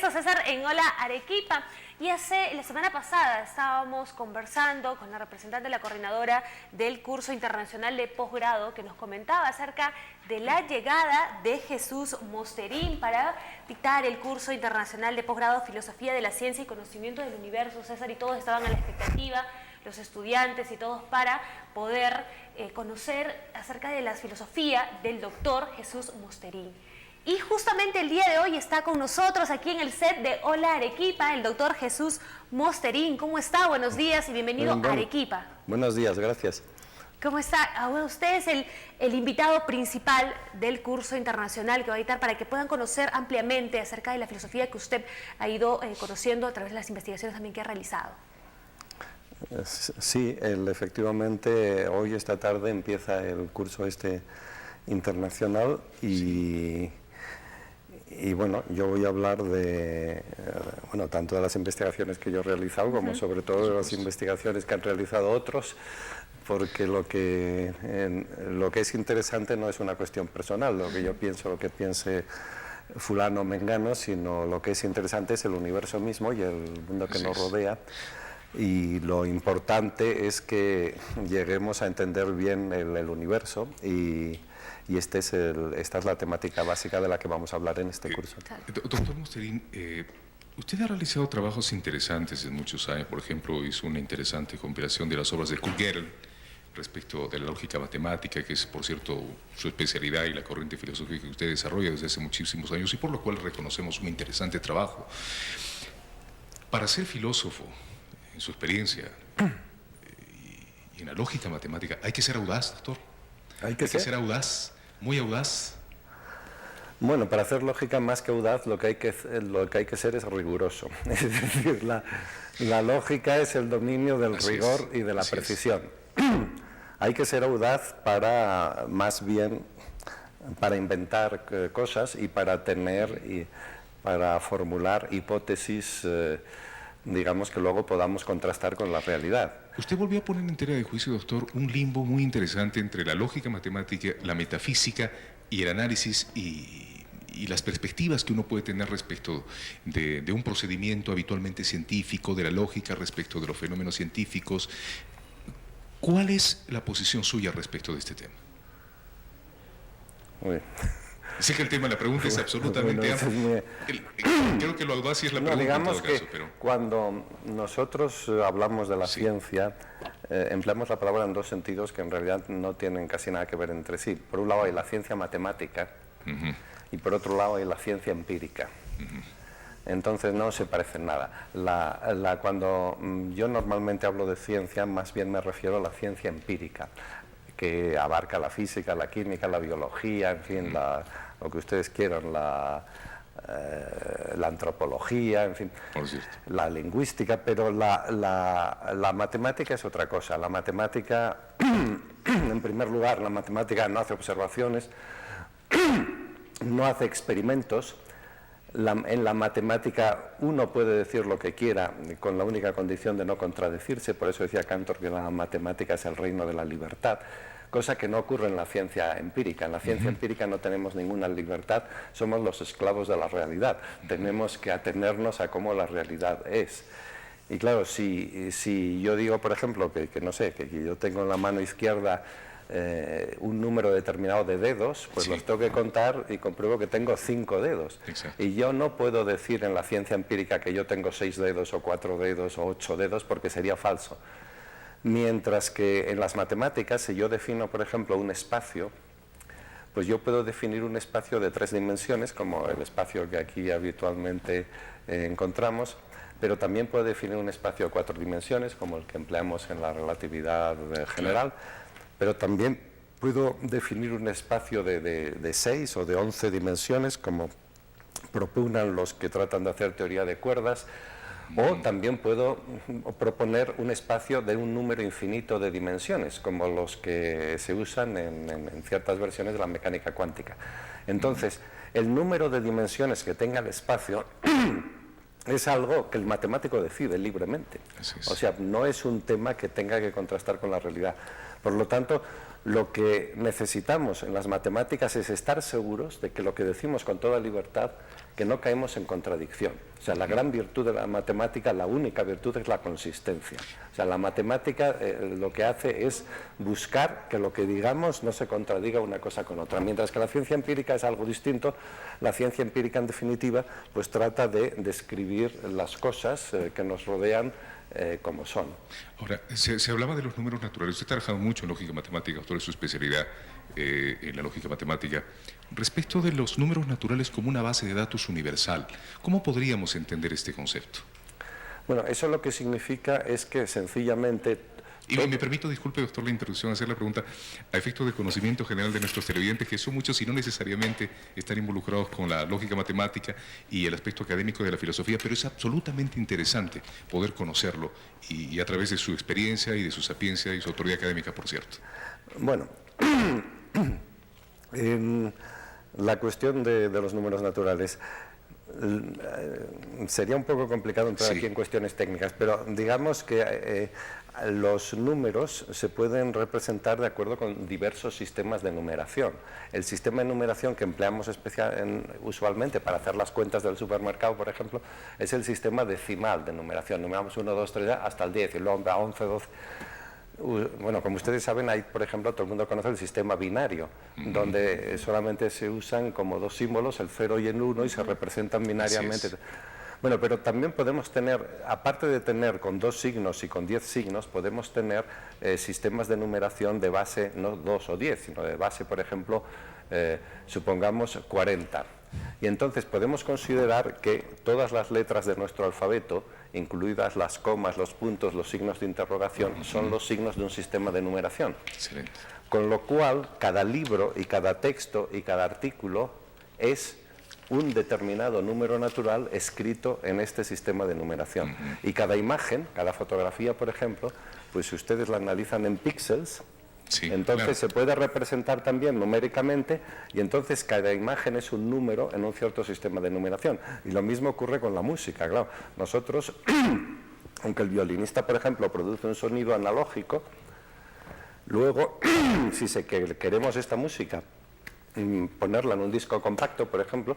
regreso, César, en Hola Arequipa. Y la semana pasada estábamos conversando con la representante de la coordinadora del curso internacional de posgrado que nos comentaba acerca de la llegada de Jesús Mosterín para dictar el curso internacional de posgrado Filosofía de la Ciencia y Conocimiento del Universo, César, y todos estaban a la expectativa, los estudiantes y todos, para poder conocer acerca de la filosofía del doctor Jesús Mosterín. Y justamente el día de hoy está con nosotros aquí en el set de Hola Arequipa el doctor Jesús Mosterín. ¿Cómo está? Buenos días y bienvenido a Arequipa. Buenos días, gracias. ¿Cómo está? Bueno, usted es el invitado principal del curso internacional que va a dictar para que puedan conocer ampliamente acerca de la filosofía que usted ha ido conociendo a través de las investigaciones también que ha realizado. Sí, efectivamente hoy, esta tarde, empieza el curso internacional y bueno, yo voy a hablar de, tanto de las investigaciones que yo he realizado como sobre todo de las investigaciones que han realizado otros, porque lo que es interesante no es una cuestión personal, lo que yo pienso, lo que piense fulano o mengano, sino lo que es interesante es el universo mismo y el mundo que nos rodea. Y lo importante es que lleguemos a entender bien el universo y esta es la temática básica de la que vamos a hablar en este curso. Doctor Mosterín, usted ha realizado trabajos interesantes en muchos años. Por ejemplo, hizo una interesante compilación de las obras de Husserl respecto de la lógica matemática, que es, por cierto, su especialidad y la corriente filosófica que usted desarrolla desde hace muchísimos años y por lo cual reconocemos un interesante trabajo. Para ser filósofo, en su experiencia y en la lógica matemática, ¿hay que ser audaz, doctor? ¿Hay que ser audaz? ¿Muy audaz? Bueno, para hacer lógica, más que audaz, lo que hay que ser es riguroso. Es decir, la lógica es el dominio del rigor y de la precisión. Hay que ser audaz para, más bien, para inventar cosas y para para formular hipótesis, digamos, que luego podamos contrastar con la realidad. Usted volvió a poner en tela de juicio, doctor, un limbo muy interesante entre la lógica matemática, la metafísica y el análisis y las perspectivas que uno puede tener respecto de un procedimiento habitualmente científico, de la lógica respecto de los fenómenos científicos. ¿Cuál es la posición suya respecto de este tema? Muy bien. Sé que el tema de la pregunta es absolutamente amplio. Creo que lo audaz sí es la pregunta, digamos, en todo caso, pero cuando nosotros hablamos de la ciencia, empleamos la palabra en dos sentidos que en realidad no tienen casi nada que ver entre sí. Por un lado hay la ciencia matemática y por otro lado hay la ciencia empírica. Entonces no se parecen nada. Cuando yo normalmente hablo de ciencia, más bien me refiero a la ciencia empírica, que abarca la física, la química, la biología, en fin, lo que ustedes quieran, la antropología, en fin, la lingüística, pero la matemática es otra cosa. La matemática, en primer lugar, la matemática no hace observaciones, no hace experimentos. En la matemática uno puede decir lo que quiera con la única condición de no contradecirse, por eso decía Cantor que la matemática es el reino de la libertad, cosa que no ocurre en la ciencia empírica. En la ciencia empírica no tenemos ninguna libertad, somos los esclavos de la realidad, tenemos que atenernos a cómo la realidad es. Y claro, si yo digo, por ejemplo, que yo tengo en la mano izquierda un número determinado de dedos, pues los tengo que contar y compruebo que tengo 5 dedos. Exacto. Y yo no puedo decir en la ciencia empírica que yo tengo 6 dedos o 4 dedos o 8 dedos porque sería falso. Mientras que en las matemáticas, si yo defino, por ejemplo, un espacio, pues yo puedo definir un espacio de 3 dimensiones, como el espacio que aquí habitualmente encontramos, pero también puedo definir un espacio de 4 dimensiones, como el que empleamos en la relatividad general. Pero también puedo definir un espacio de 6 o de 11 dimensiones, como propugnan los que tratan de hacer teoría de cuerdas, o también puedo proponer un espacio de un número infinito de dimensiones, como los que se usan en ciertas versiones de la mecánica cuántica. Entonces, el número de dimensiones que tenga el espacio es algo que el matemático decide libremente. O sea, no es un tema que tenga que contrastar con la realidad. Por lo tanto, Lo que necesitamos en las matemáticas es estar seguros de que lo que decimos con toda libertad, que no caemos en contradicción. O sea, la gran virtud de la matemática, la única virtud es la consistencia. O sea, la matemática lo que hace es buscar que lo que digamos no se contradiga una cosa con otra. Mientras que la ciencia empírica es algo distinto, la ciencia empírica en definitiva pues trata de describir las cosas que nos rodean como son. Ahora, se hablaba de los números naturales. Usted ha trabajado mucho en lógica matemática, doctor, es su especialidad en la lógica matemática. Respecto de los números naturales como una base de datos universal, ¿cómo podríamos entender este concepto? Bueno, eso lo que significa es que sencillamente... Y me permito, disculpe, doctor, la introducción, hacer la pregunta a efecto de conocimiento general de nuestros televidentes, que son muchos y no necesariamente están involucrados con la lógica matemática y el aspecto académico de la filosofía, pero es absolutamente interesante poder conocerlo y a través de su experiencia y de su sapiencia y su autoridad académica, por cierto. Bueno, en la cuestión de los números naturales, sería un poco complicado entrar aquí en cuestiones técnicas, pero digamos que los números se pueden representar de acuerdo con diversos sistemas de numeración. El sistema de numeración que empleamos usualmente para hacer las cuentas del supermercado, por ejemplo, es el sistema decimal de numeración. Numeramos 1, 2, 3 hasta el 10 y luego a 11, 12... Bueno, como ustedes saben, hay, por ejemplo, todo el mundo conoce el sistema binario, donde solamente se usan como dos símbolos, el 0 y el 1, y se representan binariamente. Bueno, pero también podemos tener, aparte de tener con 2 signos y con 10 signos, podemos tener sistemas de numeración de base, no 2 o 10, sino de base, por ejemplo, supongamos 40. Y entonces podemos considerar que todas las letras de nuestro alfabeto, incluidas las comas, los puntos, los signos de interrogación, son los signos de un sistema de numeración. Excelente. Con lo cual, cada libro y cada texto y cada artículo es un determinado número natural escrito en este sistema de numeración. Y cada imagen, cada fotografía, por ejemplo, pues si ustedes la analizan en píxeles, entonces se puede representar también numéricamente y entonces cada imagen es un número en un cierto sistema de numeración. Y lo mismo ocurre con la música, claro. Nosotros, aunque el violinista, por ejemplo, produce un sonido analógico, luego, si queremos esta música, ponerla en un disco compacto, por ejemplo,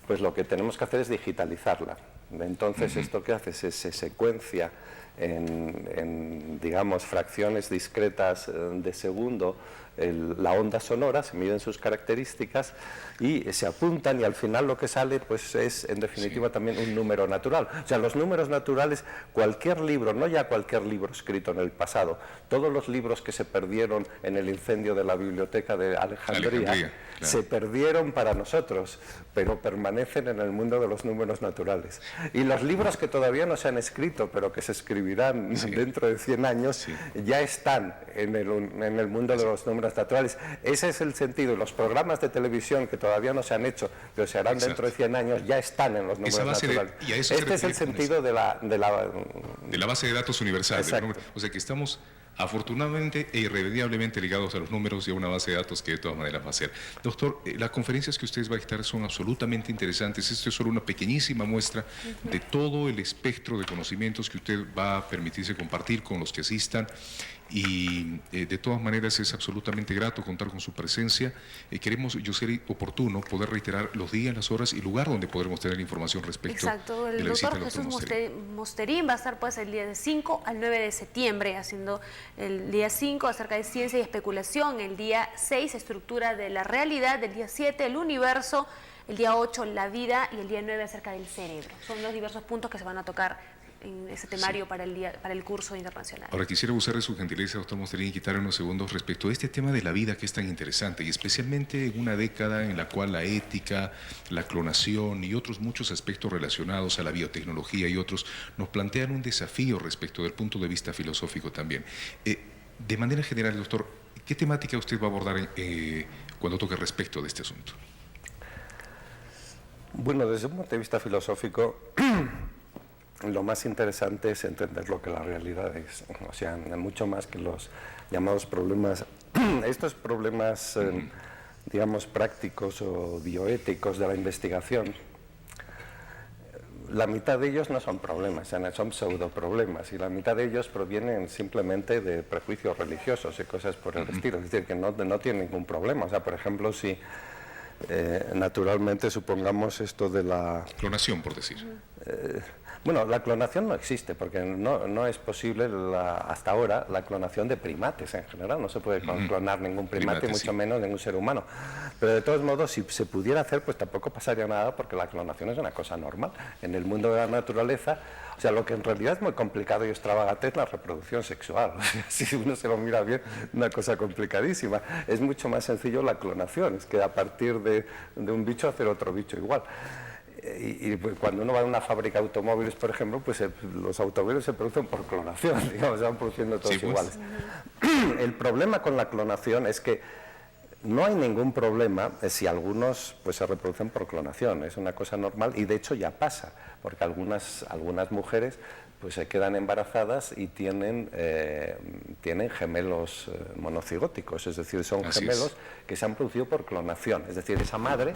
pues lo que tenemos que hacer es digitalizarla. Entonces, esto que hace es se secuencia en, digamos, fracciones discretas de segundo la onda sonora, se miden sus características y se apuntan y al final lo que sale pues es en definitiva también un número natural. O sea, los números naturales, cualquier libro, no ya cualquier libro escrito en el pasado, todos los libros que se perdieron en el incendio de la biblioteca de Alejandría se perdieron para nosotros, pero permanecen en el mundo de los números naturales. Y los libros que todavía no se han escrito, pero que se escribirán dentro de 100 años, ya están en el mundo de los números naturales. Ese es el sentido. Los programas de televisión que todavía no se han hecho, pero se harán dentro de 100 años, ya están en los números naturales. Este es el sentido de la base de datos universal. O sea que estamos afortunadamente e irremediablemente ligados a los números y a una base de datos que de todas maneras va a ser. Doctor, las conferencias que ustedes van a dictar son absolutamente interesantes. Esto es solo una pequeñísima muestra de todo el espectro de conocimientos que usted va a permitirse compartir con los que asistan. Y de todas maneras es absolutamente grato contar con su presencia. Queremos, yo sería oportuno poder reiterar los días, las horas y lugar donde podremos tener información respecto de la visita. El doctor Jesús Mosterín va a estar pues el día de 5 al 9 de septiembre haciendo el día 5 acerca de ciencia y especulación, el día 6 estructura de la realidad, el día 7 el universo, el día 8 la vida y el día 9 acerca del cerebro. Son los diversos puntos que se van a tocar en ese temario para el curso internacional. Ahora quisiera usar de su gentileza, doctor Mosterín, y quitar unos segundos respecto a este tema de la vida que es tan interesante y especialmente en una década en la cual la ética, la clonación y otros muchos aspectos relacionados a la biotecnología y otros nos plantean un desafío respecto del punto de vista filosófico también. De manera general, doctor, ¿qué temática usted va a abordar cuando toque respecto de este asunto? Bueno, desde un punto de vista filosófico, lo más interesante es entender lo que la realidad es, o sea, mucho más que los llamados problemas, estos problemas, digamos, prácticos o bioéticos de la investigación. la mitad de ellos no son problemas, son pseudoproblemas, y la mitad de ellos provienen simplemente de prejuicios religiosos y cosas por el estilo, es decir, que no tienen ningún problema. O sea, por ejemplo, si naturalmente supongamos esto de la... Clonación, por decir. Bueno, la clonación no existe, porque no es posible hasta ahora la clonación de primates en general. No se puede clonar ningún primate, mucho menos ningún ser humano. Pero de todos modos, si se pudiera hacer, pues tampoco pasaría nada, porque la clonación es una cosa normal. En el mundo de la naturaleza, o sea, lo que en realidad es muy complicado y extravagante es la reproducción sexual. O sea, si uno se lo mira bien, una cosa complicadísima. Es mucho más sencillo la clonación, es que a partir de un bicho hacer otro bicho igual. Y cuando uno va a una fábrica de automóviles, por ejemplo, pues los automóviles se producen por clonación, digamos, se van produciendo todos iguales. El problema con la clonación es que no hay ningún problema si algunos pues se reproducen por clonación, es una cosa normal y de hecho ya pasa, porque algunas mujeres pues se quedan embarazadas y tienen gemelos monocigóticos, es decir, son gemelos que se han producido por clonación, es decir, esa madre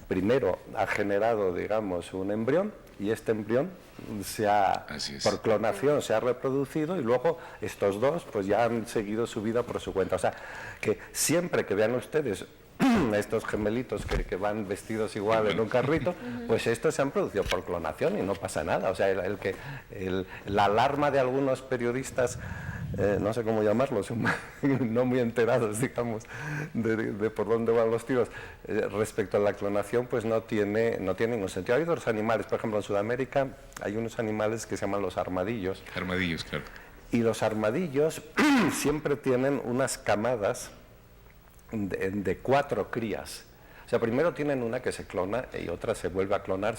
primero ha generado, digamos, un embrión y este embrión por clonación se ha reproducido y luego estos dos pues ya han seguido su vida por su cuenta. O sea, que siempre que vean ustedes estos gemelitos que van vestidos igual en un carrito, pues estos se han producido por clonación y no pasa nada. O sea, la alarma de algunos periodistas, no sé cómo llamarlos, no muy enterados, digamos, de por dónde van los tiros, respecto a la clonación, pues no tiene ningún sentido. Hay otros animales, por ejemplo, en Sudamérica hay unos animales que se llaman los armadillos. Armadillos, claro. Y los armadillos siempre tienen unas camadas de 4 crías. O sea, primero tienen una que se clona y otra se vuelve a clonar,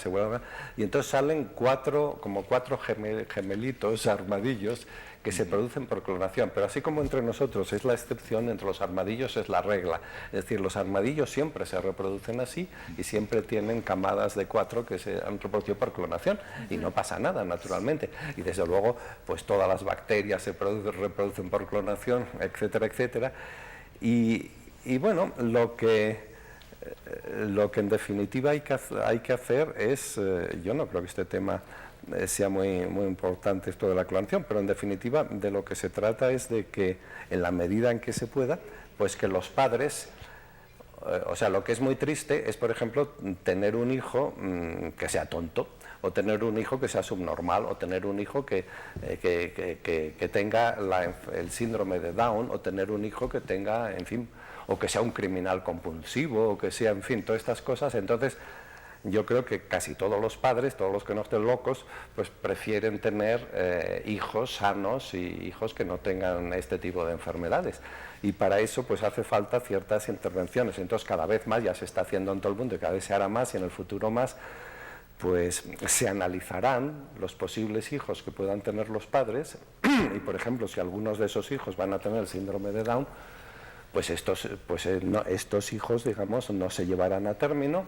y entonces salen como cuatro gemelitos, armadillos, que se producen por clonación. Pero así como entre nosotros es la excepción, entre los armadillos es la regla. Es decir, los armadillos siempre se reproducen así y siempre tienen camadas de 4 que se han reproducido por clonación y no pasa nada, naturalmente. Y desde luego, pues todas las bacterias se reproducen por clonación, etcétera, etcétera. Y bueno, lo que en definitiva hay que hacer es, yo no creo que este tema sea muy importante esto de la clonación, pero en definitiva de lo que se trata es de que en la medida en que se pueda, pues que los padres, o sea, lo que es muy triste es, por ejemplo, tener un hijo que sea tonto, o tener un hijo que sea subnormal, o tener un hijo que tenga el síndrome de Down, o tener un hijo que tenga, en fin, o que sea un criminal compulsivo, o que sea, en fin, todas estas cosas. Entonces, yo creo que casi todos los padres, todos los que no estén locos, pues prefieren tener hijos sanos y hijos que no tengan este tipo de enfermedades. Y para eso pues hace falta ciertas intervenciones. Entonces cada vez más ya se está haciendo en todo el mundo y cada vez se hará más y en el futuro más, pues se analizarán los posibles hijos que puedan tener los padres y, por ejemplo, si algunos de esos hijos van a tener el síndrome de Down, pues estos hijos, digamos, no se llevarán a término,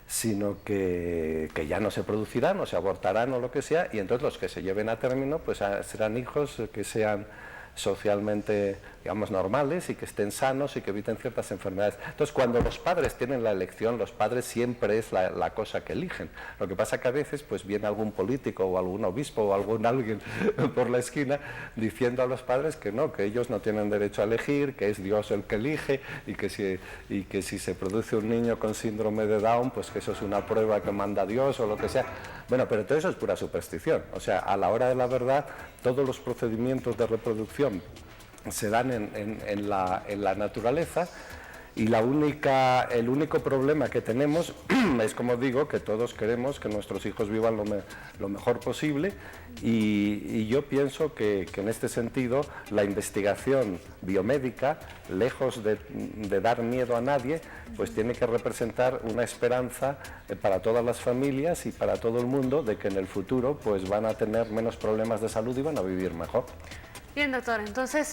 sino que ya no se producirán o se abortarán o lo que sea, y entonces los que se lleven a término pues serán hijos que sean socialmente, digamos, normales y que estén sanos y que eviten ciertas enfermedades. Entonces, cuando los padres tienen la elección, los padres siempre es la cosa que eligen. Lo que pasa que a veces pues viene algún político o algún obispo o alguien por la esquina diciendo a los padres que no, que ellos no tienen derecho a elegir, que es Dios el que elige y que si se produce un niño con síndrome de Down, pues que eso es una prueba que manda Dios o lo que sea. Bueno, pero todo eso es pura superstición. O sea, a la hora de la verdad, todos los procedimientos de reproducción se dan en la naturaleza y el único problema que tenemos es, como digo, que todos queremos que nuestros hijos vivan lo mejor posible y yo pienso que en este sentido la investigación biomédica, lejos de dar miedo a nadie, pues tiene que representar una esperanza para todas las familias y para todo el mundo de que en el futuro pues van a tener menos problemas de salud y van a vivir mejor. Bien, doctor, entonces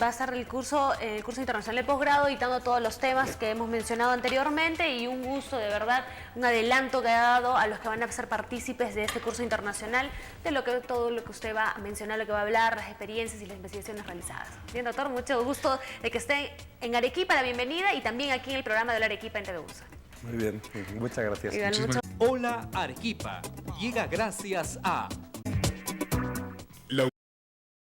va a estar el curso internacional de posgrado, editando todos los temas que hemos mencionado anteriormente, y un gusto, de verdad, un adelanto que ha dado a los que van a ser partícipes de este curso internacional, de todo lo que usted va a mencionar, lo que va a hablar, las experiencias y las investigaciones realizadas. Bien, doctor, mucho gusto de que esté en Arequipa, la bienvenida, y también aquí en el programa de la Arequipa en TV Ursa. Muy bien, muchas gracias. Igual, Muchísimas mucho- Hola Arequipa llega gracias a